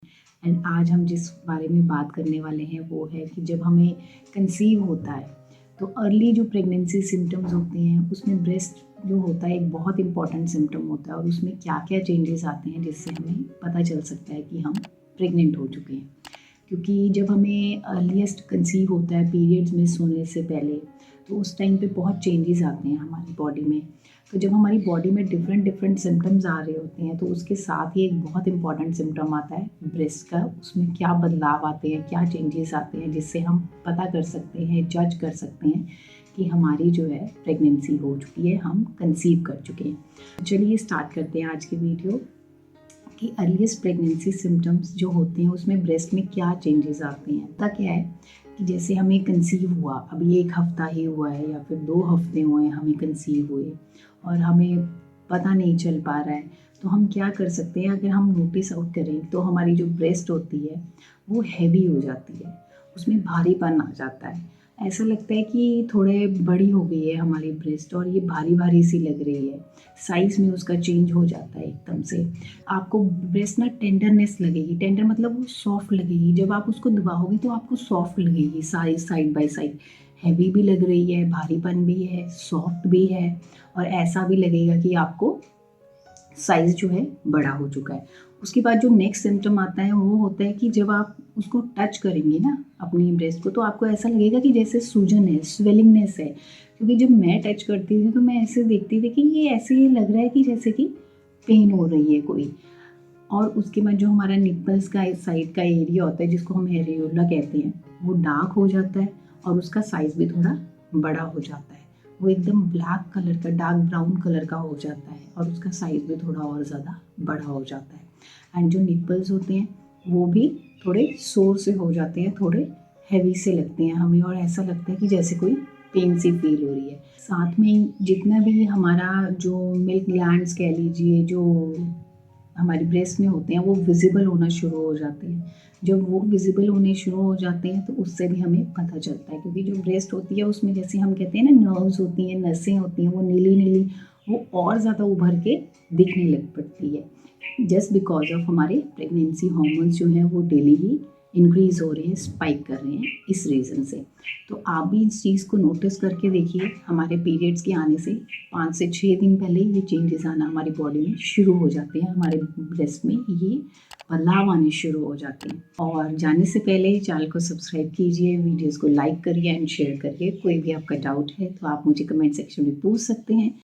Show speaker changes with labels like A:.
A: And आज हम जिस बारे में बात करने वाले हैं वो है कि जब हमें कंसीव होता है तो अर्ली जो प्रेगनेंसी सिम्टम्स होते हैं उसमें ब्रेस्ट जो होता है एक बहुत इंपॉर्टेंट सिम्टम होता है और उसमें क्या क्या चेंजेस आते हैं जिससे हमें पता चल सकता है कि हम प्रेग्नेंट हो चुके हैं। क्योंकि जब हमें अर्लीस्ट कंसीव होता है पीरियड्स मिस होने से पहले, तो उस टाइम पे बहुत चेंजेस आते हैं हमारी बॉडी में। तो जब हमारी बॉडी में डिफरेंट डिफरेंट सिम्टम्स आ रहे होते हैं तो उसके साथ ही एक बहुत इंपॉर्टेंट सिम्टम आता है ब्रेस्ट का। उसमें क्या बदलाव आते हैं, क्या चेंजेस आते हैं जिससे हम पता कर सकते हैं, जज कर सकते हैं कि हमारी जो है प्रेगनेंसी हो चुकी है, हम कंसीव कर चुके हैं। चलिए स्टार्ट करते हैं आज की वीडियो कि अर्लीस्ट प्रेगनेंसी सिम्टम्स जो होते हैं उसमें ब्रेस्ट में क्या चेंजेस आते हैं। पता क्या है कि जैसे हमें कंसीव हुआ, अभी 1 हफ्ता ही हुआ है या फिर 2 हफ्ते हुए हैं हमें कंसीव हुए और हमें पता नहीं चल पा रहा है, तो हम क्या कर सकते हैं, अगर हम नोटिस आउट करें तो हमारी जो ब्रेस्ट होती है वो हैवी हो जाती है, उसमें भारीपन आ जाता है। ऐसा लगता है कि थोड़े बड़ी हो गई है हमारी ब्रेस्ट और ये भारी भारी सी लग रही है। साइज़ में उसका चेंज हो जाता है एकदम से। आपको ब्रेस्ट ना टेंडरनेस लगेगी, टेंडर मतलब वो सॉफ्ट लगेगी। जब आप उसको दबाओगे तो आपको सॉफ्ट लगेगी, सारी साइड बाय साइड। हैवी भी लग रही है, भारीपन भी है, सॉफ्ट भी है और ऐसा भी लगेगा कि आपको साइज़ जो है बड़ा हो चुका है। उसके बाद जो नेक्स्ट सिम्पटम आता है वो होता है कि जब आप उसको टच करेंगे ना अपनी ब्रेस्ट को, तो आपको ऐसा लगेगा कि जैसे सूजन है, स्वेलिंगनेस है। क्योंकि जब मैं टच करती थी तो मैं ऐसे देखती थी कि ये ऐसे लग रहा है कि जैसे कि पेन हो रही है कोई। और उसके बाद जो हमारा निप्पल्स का इस साइड का एरिया होता है जिसको हम एरियोला कहते हैं, वो डार्क हो जाता है और उसका साइज़ भी थोड़ा बड़ा हो जाता है। वो एकदम ब्लैक कलर का, डार्क ब्राउन कलर का हो जाता है और उसका साइज़ भी थोड़ा और ज़्यादा बड़ा हो जाता है। एंड जो निप्पल्स होते हैं वो भी थोड़े सोर से हो जाते हैं, थोड़े हैवी से लगते हैं हमें और ऐसा लगता है कि जैसे कोई पेन सी फील हो रही है। साथ में जितना भी हमारा जो मिल्क ग्लैंड्स कह लीजिए जो हमारी ब्रेस्ट में होते हैं वो विजिबल होना शुरू हो जाते हैं। जब वो विजिबल होने शुरू हो जाते हैं तो उससे भी हमें पता चलता है, क्योंकि जो ब्रेस्ट होती है उसमें जैसे हम कहते हैं ना नर्व्स होती हैं, नसें होती हैं, वो नीली नीली वो और ज़्यादा उभर के दिखने लग पड़ती है। जस्ट बिकॉज ऑफ हमारे प्रेगनेंसी हार्मोन्स जो हैं वो डेली ही इंक्रीज़ हो रहे हैं, स्पाइक कर रहे हैं इस रीज़न से। तो आप भी इस चीज़ को नोटिस करके देखिए, हमारे पीरियड्स के आने से 5 से 6 दिन पहले ये चेंजेस आना हमारी बॉडी में शुरू हो जाते हैं, हमारे ब्रेस्ट में ये बदलाव आने शुरू हो जाते हैं। और जाने से पहले चैनल को सब्सक्राइब कीजिए, वीडियोज़ को लाइक करिए एंड शेयर करिए। कोई भी आपका डाउट है तो आप मुझे कमेंट सेक्शन में पूछ सकते हैं।